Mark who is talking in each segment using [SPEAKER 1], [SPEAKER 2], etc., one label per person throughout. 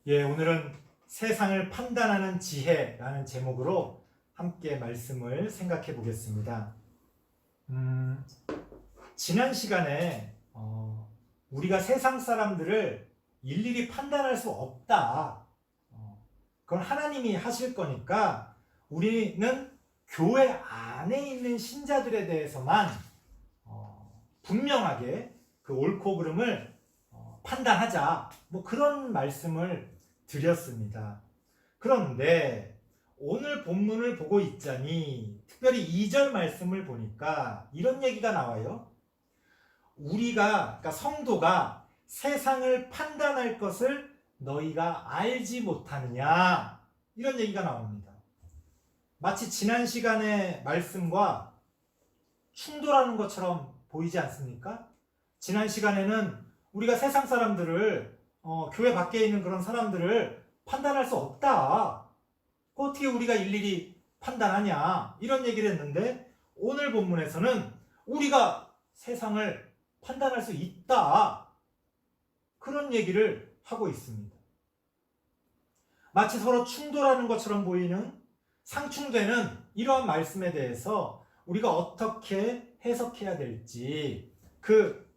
[SPEAKER 1] 예, 오늘은 세상을 판단하는 지혜라는 제목으로 함께 말씀을 생각해 보겠습니다. 지난 시간에 우리가 세상 사람들을 일일이 판단할 수 없다. 그건 하나님이 하실 거니까 우리는 교회 안에 있는 신자들에 대해서만 분명하게 그 옳고 그름을 판단하자. 뭐 그런 말씀을 드렸습니다. 그런데 오늘 본문을 보고 있자니 특별히 2절 말씀을 보니까 이런 얘기가 나와요. 그러니까 성도가 세상을 판단할 것을 너희가 알지 못하느냐, 이런 얘기가 나옵니다. 마치 지난 시간의 말씀과 충돌하는 것처럼 보이지 않습니까? 지난 시간에는 우리가 세상 사람들을 교회 밖에 있는 그런 사람들을 판단할 수 없다. 어떻게 우리가 일일이 판단하냐, 이런 얘기를 했는데 오늘 본문에서는 우리가 세상을 판단할 수 있다, 그런 얘기를 하고 있습니다. 마치 서로 충돌하는 것처럼 보이는, 상충되는 이러한 말씀에 대해서 우리가 어떻게 해석해야 될지 그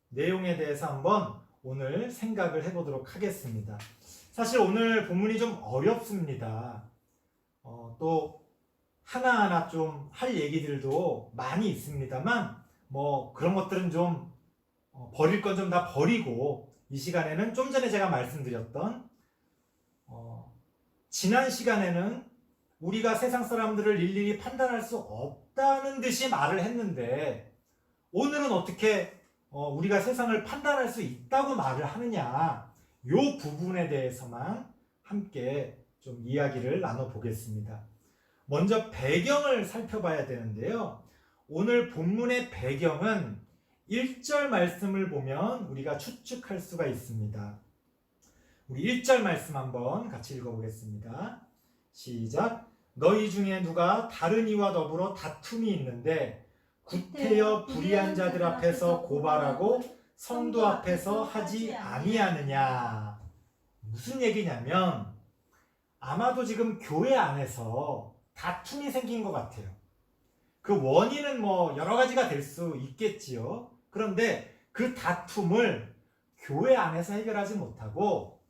[SPEAKER 1] 내용에 대해서 한번 오늘 생각을 해보도록 하겠습니다. 사실 오늘 본문이 좀 어렵습니다. 또 하나하나 좀 할 얘기들도 많이 있습니다만 뭐 그런 것들은 좀 버릴 건 좀 다 버리고, 이 시간에는 좀 전에 제가 말씀드렸던 지난 시간에는 우리가 세상 사람들을 일일이 판단할 수 없다는 듯이 말을 했는데 오늘은 어떻게 우리가 세상을 판단할 수 있다고 말을 하느냐, 이 부분에 대해서만 함께 좀 이야기를 나눠보겠습니다. 먼저 배경을 살펴봐야 되는데요. 오늘 본문의 배경은 1절 말씀을 보면 우리가 추측할 수가 있습니다. 우리 1절 말씀 한번 같이 읽어보겠습니다. 시작. 너희 중에 누가 다른 이와 더불어 다툼이 있는데 구태여 불의한 자들 앞에서 고발하고 성도 앞에서 하지 아니하느냐. 무슨 얘기냐면 아마도 지금 교회 안에서 다툼이 생긴 것 같아요. 그 원인은 뭐 여러 가지가 될 수 있겠지요. 그런데 그 다툼을 교회 안에서 해결하지 못하고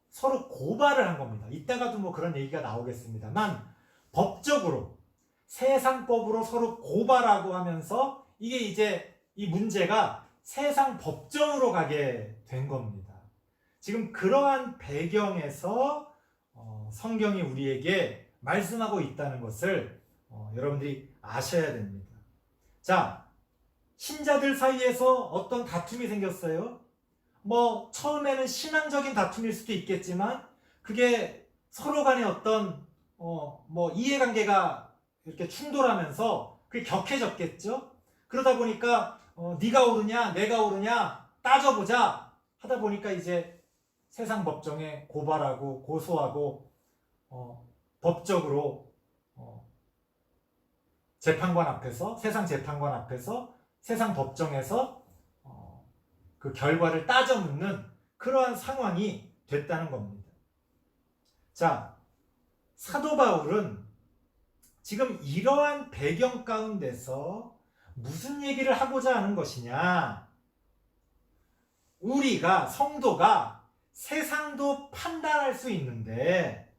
[SPEAKER 1] 서로 고발을 한 겁니다. 이따가도 뭐 그런 얘기가 나오겠습니다만 법적으로, 세상법으로 서로 고발하고 하면서 이게 이제 이 문제가 세상 법정으로 가게 된 겁니다. 지금 그러한 배경에서 성경이 우리에게 말씀하고 있다는 것을 여러분들이 아셔야 됩니다. 자, 신자들 사이에서 어떤 다툼이 생겼어요. 뭐 처음에는 신앙적인 다툼일 수도 있겠지만 그게 서로 간의 어떤 뭐 이해관계가 이렇게 충돌하면서 그게 격해졌겠죠. 그러다 보니까 네가 옳으냐 내가 옳으냐 따져보자 하다 보니까 이제 세상 법정에 고발하고 고소하고 법적으로 재판관 앞에서, 세상 재판관 앞에서, 세상 법정에서 그 결과를 따져 묻는 그러한 상황이 됐다는 겁니다. 자, 사도 바울은 지금 이러한 배경 가운데서 무슨 얘기를 하고자 하는 것이냐? 우리가, 성도가 세상도 판단할 수 있는데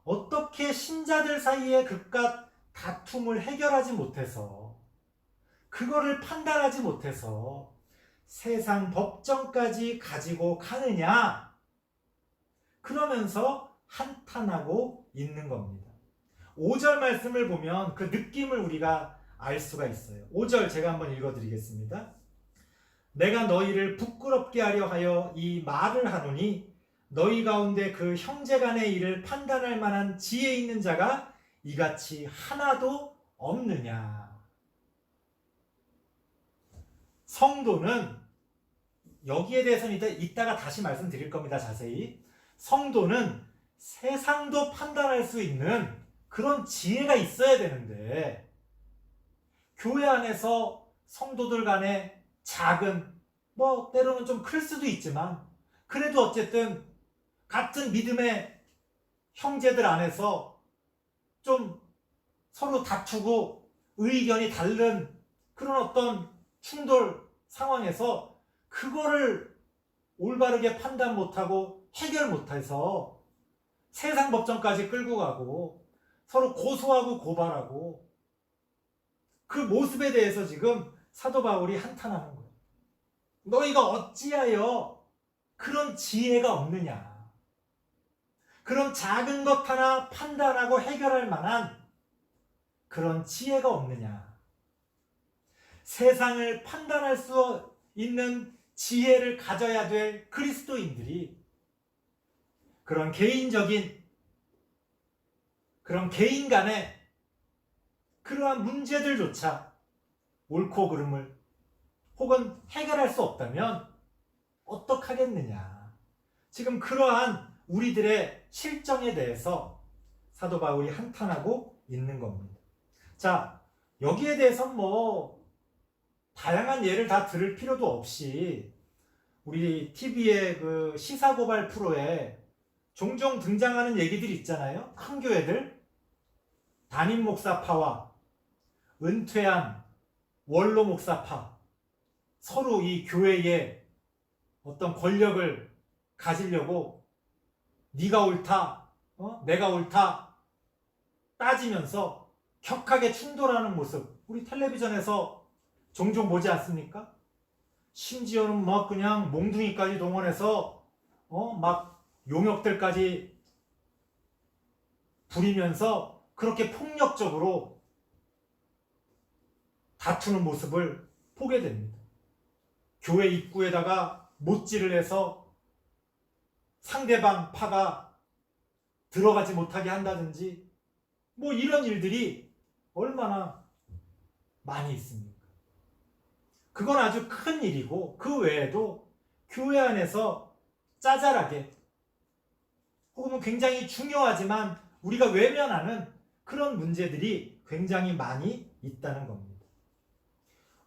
[SPEAKER 1] 어떻게 신자들 사이에 그깟 다툼을 해결하지 못해서, 그거를 판단하지 못해서 세상 법정까지 가지고 가느냐? 그러면서 한탄하고 있는 겁니다. 5절 말씀을 보면 그 느낌을 우리가 알 수가 있어요. 5절 제가 한번 읽어드리겠습니다. 내가 너희를 부끄럽게 하려 하여 이 말을 하노니 너희 가운데 그 형제간의 일을 판단할 만한 지혜 있는 자가 이같이 하나도 없느냐. 성도는, 여기에 대해서는 이따가 다시 말씀드릴 겁니다. 자세히. 성도는 세상도 판단할 수 있는 그런 지혜가 있어야 되는데 교회 안에서 성도들 간에 작은, 뭐 때로는 좀 클 수도 있지만 그래도 어쨌든 같은 믿음의 형제들 안에서 좀 서로 다투고 의견이 다른 그런 어떤 충돌 상황에서 그거를 올바르게 판단 못하고 해결 못해서 세상 법정까지 끌고 가고 서로 고소하고 고발하고 그 모습에 대해서 지금 사도 바울이 한탄하는 거예요. 너희가 어찌하여 그런 지혜가 없느냐. 그런 작은 것 하나 판단하고 해결할 만한 그런 지혜가 없느냐. 세상을 판단할 수 있는 지혜를 가져야 될 그리스도인들이 그런 개인적인 그런 개인 간의 그러한 문제들조차 옳고 그름을 혹은 해결할 수 없다면 어떡하겠느냐. 지금 그러한 우리들의 실정에 대해서 사도 바울이 한탄하고 있는 겁니다. 자, 여기에 대해서 뭐 다양한 예를 다 들을 필요도 없이 우리 TV의 그 시사고발 프로에 종종 등장하는 얘기들 있잖아요. 큰 교회들, 담임 목사파와 은퇴한 원로 목사파, 서로 이 교회의 어떤 권력을 가지려고 네가 옳다, 내가 옳다 따지면서 격하게 충돌하는 모습 우리 텔레비전에서 종종 보지 않습니까? 심지어는 막 그냥 몽둥이까지 동원해서 막 용역들까지 부리면서 그렇게 폭력적으로 다투는 모습을 보게 됩니다. 교회 입구에다가 못질을 해서 상대방 파가 들어가지 못하게 한다든지 뭐 이런 일들이 얼마나 많이 있습니까? 그건 아주 큰 일이고 그 외에도 교회 안에서 짜잘하게 혹은 굉장히 중요하지만 우리가 외면하는 그런 문제들이 굉장히 많이 있다는 겁니다.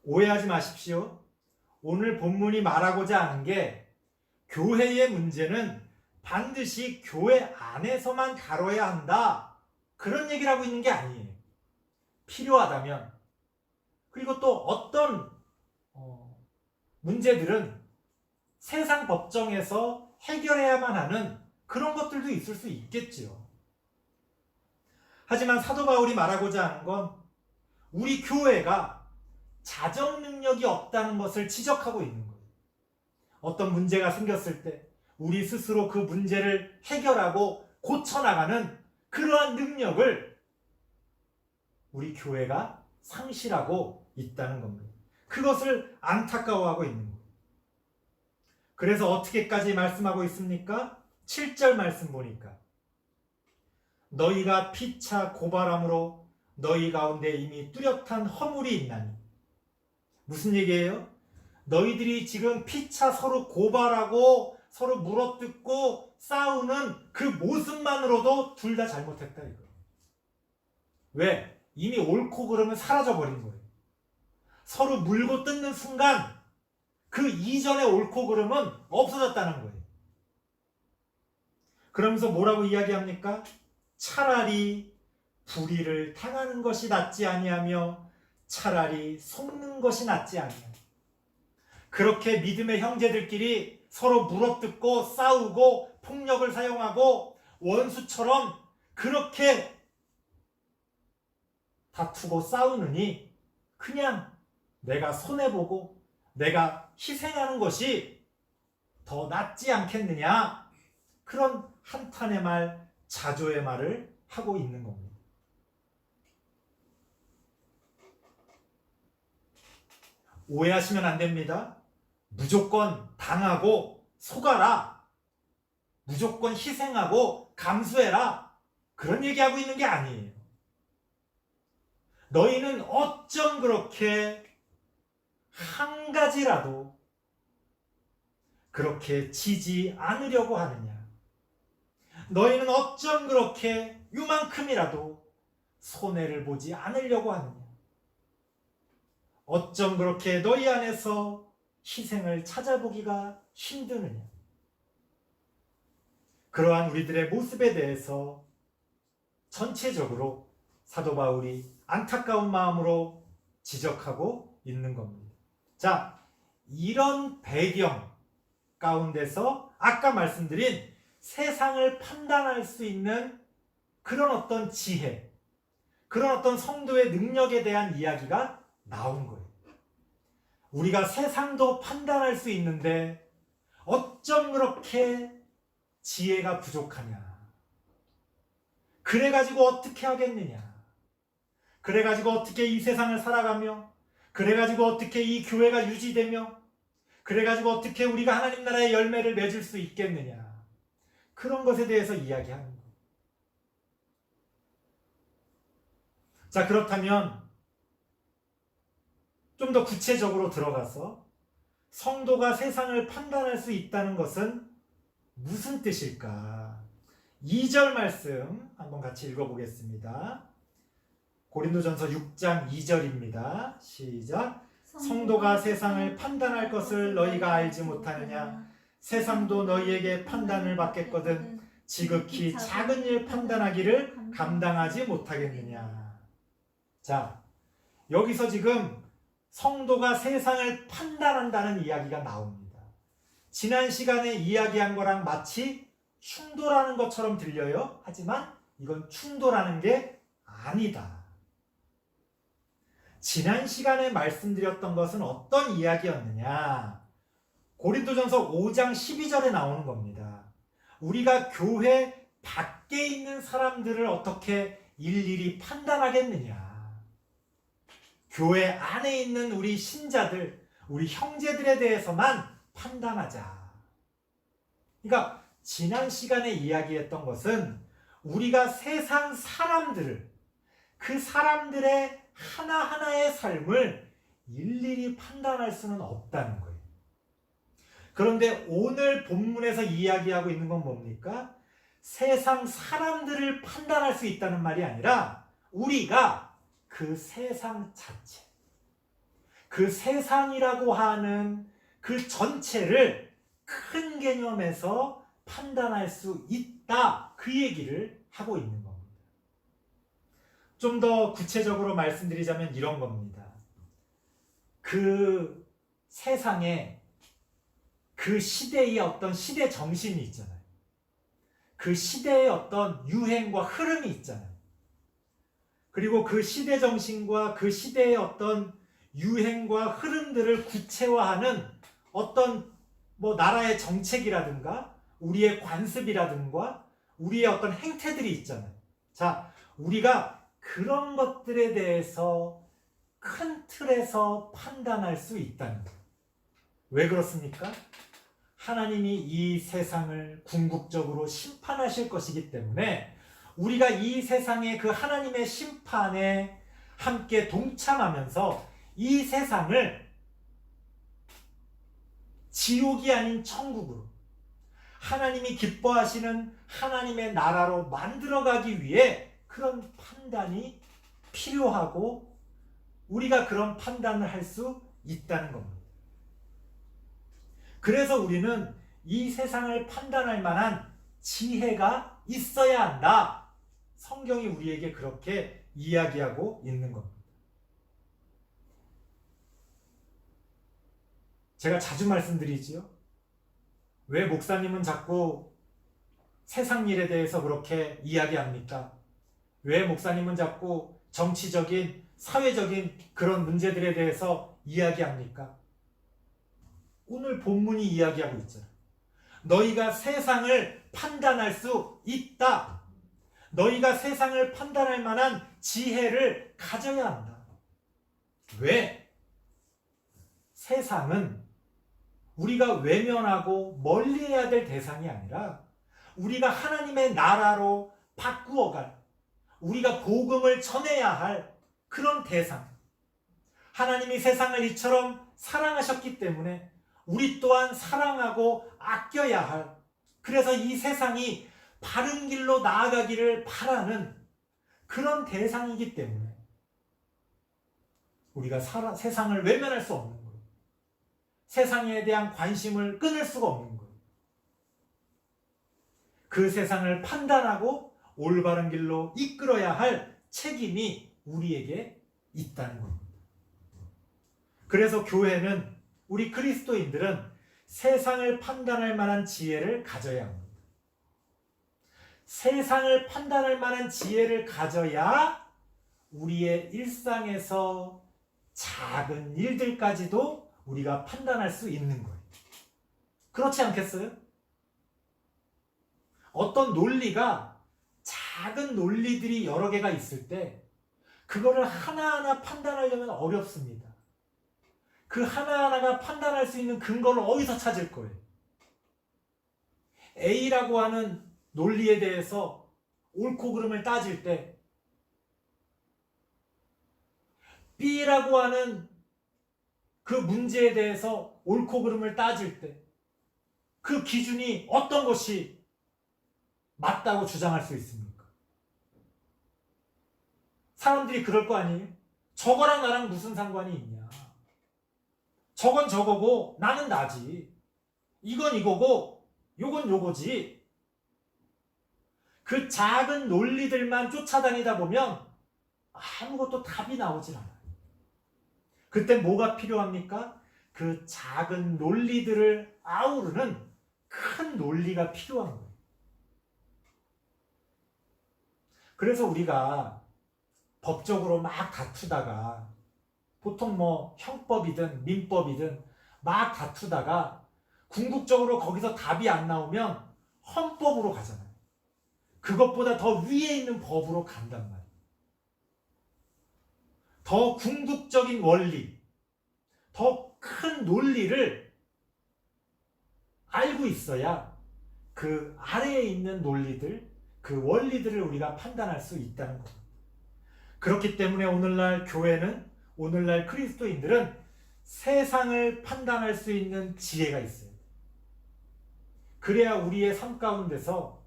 [SPEAKER 1] 오해하지 마십시오. 오늘 본문이 말하고자 하는 게 교회의 문제는 반드시 교회 안에서만 다뤄야 한다. 그런 얘기를 하고 있는 게 아니에요. 필요하다면 그리고 또 어떤 문제들은 세상 법정에서 해결해야만 하는 그런 것들도 있을 수 있겠지요. 하지만 사도 바울이 말하고자 하는 건 우리 교회가 자정 능력이 없다는 것을 지적하고 있는 거예요. 어떤 문제가 생겼을 때 우리 스스로 그 문제를 해결하고 고쳐나가는 그러한 능력을 우리 교회가 상실하고 있다는 겁니다. 그것을 안타까워하고 있는 거예요. 그래서 어떻게까지 말씀하고 있습니까? 7절 말씀 보니까 너희가 피차 고발함으로 너희 가운데 이미 뚜렷한 허물이 있나니. 무슨 얘기예요? 너희들이 지금 피차 서로 고발하고 서로 물어뜯고 싸우는 그 모습만으로도 둘 다 잘못했다 이거. 왜? 이미 옳고 그름은 사라져버린 거예요. 서로 물고 뜯는 순간 그 이전의 옳고 그름은 없어졌다는 거예요. 그러면서 뭐라고 이야기합니까? 차라리 불의를 당하는 것이 낫지 아니하며 차라리 속는 것이 낫지 아니하며. 그렇게 믿음의 형제들끼리 서로 물어뜯고 싸우고 폭력을 사용하고 원수처럼 그렇게 다투고 싸우느니 그냥 내가 손해보고 내가 희생하는 것이 더 낫지 않겠느냐. 그런 한탄의 말, 자조의 말을 하고 있는 겁니다. 오해하시면 안 됩니다. 무조건 당하고 속아라. 무조건 희생하고 감수해라. 그런 얘기하고 있는 게 아니에요. 너희는 어쩜 그렇게 한 가지라도 그렇게 지지 않으려고 하느냐. 너희는 어쩜 그렇게 요만큼이라도 손해를 보지 않으려고 하느냐. 어쩜 그렇게 너희 안에서 희생을 찾아보기가 힘드느냐. 그러한 우리들의 모습에 대해서 전체적으로 사도 바울이 안타까운 마음으로 지적하고 있는 겁니다. 자, 이런 배경 가운데서 아까 말씀드린 세상을 판단할 수 있는 그런 어떤 지혜, 그런 어떤 성도의 능력에 대한 이야기가 나온 거예요. 우리가 세상도 판단할 수 있는데 어쩜 그렇게 지혜가 부족하냐? 그래가지고 어떻게 하겠느냐? 그래가지고 어떻게 이 세상을 살아가며, 그래가지고 어떻게 이 교회가 유지되며, 그래가지고 어떻게 우리가 하나님 나라의 열매를 맺을 수 있겠느냐? 그런 것에 대해서 이야기하는 거예요. 자, 그렇다면 좀 더 구체적으로 들어가서 성도가 세상을 판단할 수 있다는 것은 무슨 뜻일까? 2절 말씀 한번 같이 읽어보겠습니다. 고린도전서 6장 2절입니다. 시작. 성도가 세상을 판단할 것을 너희가 알지 못하느냐? 세상도 너희에게 판단을 받겠거든 지극히 작은 일 판단하기를 감당하지 못하겠느냐? 자, 여기서 지금 성도가 세상을 판단한다는 이야기가 나옵니다. 지난 시간에 이야기한 거랑 마치 충돌하는 것처럼 들려요. 하지만 이건 충돌하는 게 아니다. 지난 시간에 말씀드렸던 것은 어떤 이야기였느냐? 고린도전서 5장 12절에 나오는 겁니다. 우리가 교회 밖에 있는 사람들을 어떻게 일일이 판단하겠느냐? 교회 안에 있는 우리 신자들, 우리 형제들에 대해서만 판단하자. 그러니까 지난 시간에 이야기했던 것은 우리가 세상 사람들을, 그 사람들의 하나하나의 삶을 일일이 판단할 수는 없다는 거예요. 그런데 오늘 본문에서 이야기하고 있는 건 뭡니까? 세상 사람들을 판단할 수 있다는 말이 아니라 우리가 그 세상 자체, 그 세상이라고 하는 그 전체를 큰 개념에서 판단할 수 있다, 그 얘기를 하고 있는 겁니다. 좀 더 구체적으로 말씀드리자면 이런 겁니다. 그 세상에 그 시대의 어떤 시대 정신이 있잖아요. 그 시대의 어떤 유행과 흐름이 있잖아요. 그리고 그 시대 정신과 그 시대의 어떤 유행과 흐름들을 구체화하는 어떤 나라의 정책이라든가 우리의 관습이라든가 우리의 어떤 행태들이 있잖아요. 자, 우리가 그런 것들에 대해서 큰 틀에서 판단할 수 있다는 거예요. 왜 그렇습니까? 하나님이 이 세상을 궁극적으로 심판하실 것이기 때문에 우리가 이 세상의 그 하나님의 심판에 함께 동참하면서 이 세상을 지옥이 아닌 천국으로, 하나님이 기뻐하시는 하나님의 나라로 만들어가기 위해 그런 판단이 필요하고 우리가 그런 판단을 할 수 있다는 겁니다. 그래서 우리는 이 세상을 판단할 만한 지혜가 있어야 한다. 성경이 우리에게 그렇게 이야기하고 있는 겁니다. 제가 자주 말씀드리지요. 왜 목사님은 자꾸 세상 일에 대해서 그렇게 이야기합니까? 왜 목사님은 자꾸 정치적인, 사회적인 그런 문제들에 대해서 이야기합니까? 오늘 본문이 이야기하고 있잖아요. 너희가 세상을 판단할 수 있다. 너희가 세상을 판단할 만한 지혜를 가져야 한다. 왜? 세상은 우리가 외면하고 멀리해야 될 대상이 아니라 우리가 하나님의 나라로 바꾸어갈, 우리가 복음을 전해야 할 그런 대상. 하나님이 세상을 이처럼 사랑하셨기 때문에 우리 또한 사랑하고 아껴야 할, 그래서 이 세상이 바른 길로 나아가기를 바라는 그런 대상이기 때문에 우리가 세상을 외면할 수 없는 거예요. 세상에 대한 관심을 끊을 수가 없는 거예요. 그 세상을 판단하고 올바른 길로 이끌어야 할 책임이 우리에게 있다는 겁니다. 그래서 교회는, 우리 그리스도인들은 세상을 판단할 만한 지혜를 가져야 합니다. 세상을 판단할 만한 지혜를 가져야 우리의 일상에서 작은 일들까지도 우리가 판단할 수 있는 거예요. 그렇지 않겠어요? 어떤 논리가, 작은 논리들이 여러 개가 있을 때 그거를 하나하나 판단하려면 어렵습니다. 그 하나하나가 판단할 수 있는 근거를 어디서 찾을 거예요? A라고 하는 논리에 대해서 옳고 그름을 따질 때, B라고 하는 그 문제에 대해서 옳고 그름을 따질 때, 그 기준이 어떤 것이 맞다고 주장할 수 있습니까? 사람들이 그럴 거 아니에요? 저거랑 나랑 무슨 상관이 있냐? 저건 저거고 나는 나지. 이건 이거고 요건 요거지. 그 작은 논리들만 쫓아다니다 보면 아무것도 답이 나오질 않아요. 그때 뭐가 필요합니까? 그 작은 논리들을 아우르는 큰 논리가 필요한 거예요. 그래서 우리가 법적으로 막 다투다가, 보통 뭐 형법이든 민법이든 막 다투다가 궁극적으로 거기서 답이 안 나오면 헌법으로 가잖아요. 그것보다 더 위에 있는 법으로 간단 말이에요. 더 궁극적인 원리, 더 큰 논리를 알고 있어야 그 아래에 있는 논리들, 그 원리들을 우리가 판단할 수 있다는 겁니다. 그렇기 때문에 오늘날 교회는, 오늘날 그리스도인들은 세상을 판단할 수 있는 지혜가 있어요. 그래야 우리의 삶 가운데서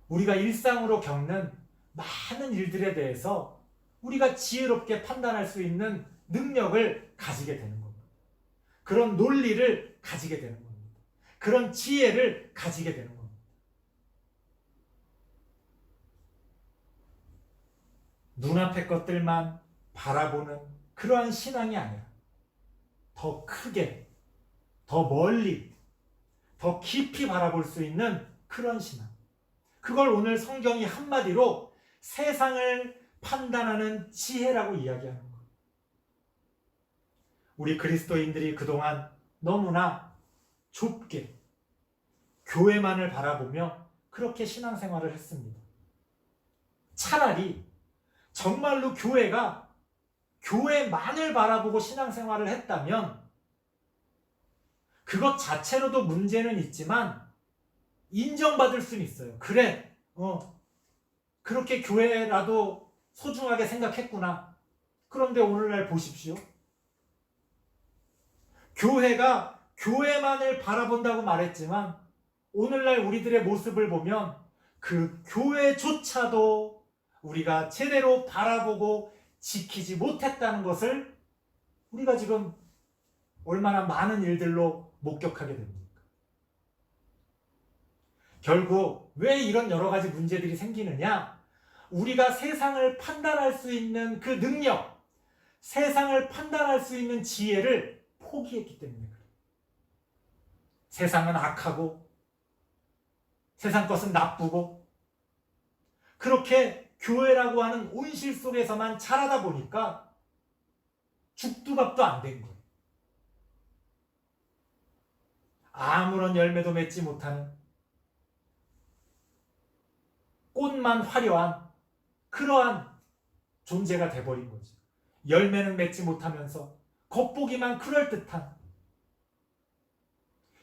[SPEAKER 1] 우리가 일상으로 겪는 많은 일들에 대해서 우리가 지혜롭게 판단할 수 있는 능력을 가지게 되는 겁니다. 그런 논리를 가지게 되는 겁니다. 그런 지혜를 가지게 되는 겁니다. 눈앞의 것들만 바라보는 그러한 신앙이 아니라 더 크게, 더 멀리, 더 깊이 바라볼 수 있는 그런 신앙. 그걸 오늘 성경이 한마디로 세상을 판단하는 지혜라고 이야기하는 거예요. 우리 그리스도인들이 그동안 너무나 좁게 교회만을 바라보며 그렇게 신앙생활을 했습니다. 차라리 정말로 교회가 교회만을 바라보고 신앙생활을 했다면 그것 자체로도 문제는 있지만 인정받을 수는 있어요. 그래, 그렇게 교회라도 소중하게 생각했구나. 그런데 오늘날 보십시오. 교회가 교회만을 바라본다고 말했지만 오늘날 우리들의 모습을 보면 그 교회조차도 우리가 제대로 바라보고 지키지 못했다는 것을 우리가 지금 얼마나 많은 일들로 목격하게 됩니까? 결국 왜 이런 여러 가지 문제들이 생기느냐? 우리가 세상을 판단할 수 있는 그 능력, 세상을 판단할 수 있는 지혜를 포기했기 때문에 그래요. 세상은 악하고 세상 것은 나쁘고 그렇게 교회라고 하는 온실 속에서만 자라다 보니까 죽도 밥도 안 된 거예요. 아무런 열매도 맺지 못하는 꽃만 화려한 그러한 존재가 돼버린 거죠. 열매는 맺지 못하면서 겉보기만 그럴듯한,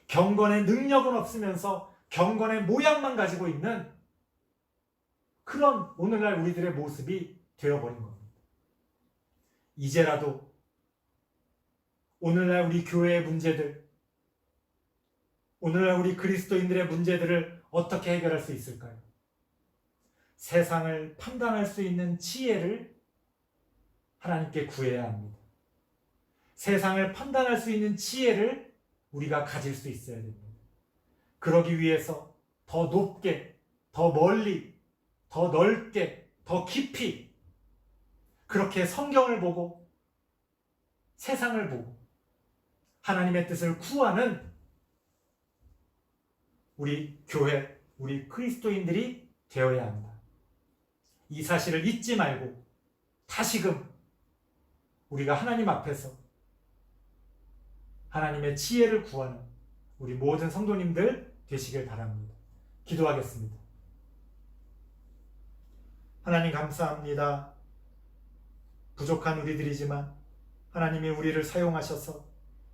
[SPEAKER 1] 경건의 능력은 없으면서 경건의 모양만 가지고 있는 그런 오늘날 우리들의 모습이 되어버린 겁니다. 이제라도 오늘날 우리 교회의 문제들, 오늘날 우리 그리스도인들의 문제들을 어떻게 해결할 수 있을까요? 세상을 판단할 수 있는 지혜를 하나님께 구해야 합니다. 세상을 판단할 수 있는 지혜를 우리가 가질 수 있어야 됩니다. 그러기 위해서 더 높게, 더 멀리, 더 넓게, 더 깊이 그렇게 성경을 보고 세상을 보고 하나님의 뜻을 구하는 우리 교회, 우리 그리스도인들이 되어야 합니다. 이 사실을 잊지 말고 다시금 우리가 하나님 앞에서 하나님의 지혜를 구하는 우리 모든 성도님들 되시길 바랍니다. 기도하겠습니다. 하나님 감사합니다. 부족한 우리들이지만 하나님이 우리를 사용하셔서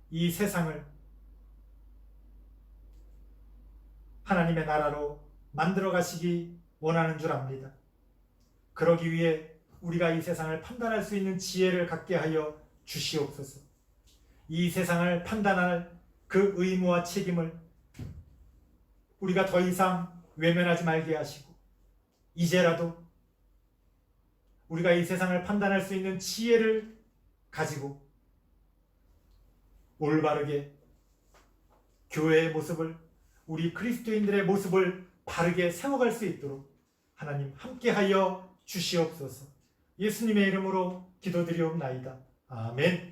[SPEAKER 1] 이 세상을 하나님의 나라로 만들어 가시기 원하는 줄 압니다. 그러기 위해 우리가 이 세상을 판단할 수 있는 지혜를 갖게 하여 주시옵소서. 이 세상을 판단할 그 의무와 책임을 우리가 더 이상 외면하지 말게 하시고 이제라도 우리가 이 세상을 판단할 수 있는 지혜를 가지고 올바르게 교회의 모습을, 우리 그리스도인들의 모습을 바르게 세워갈 수 있도록 하나님 함께하여 주시옵소서. 예수님의 이름으로 기도드리옵나이다. 아멘.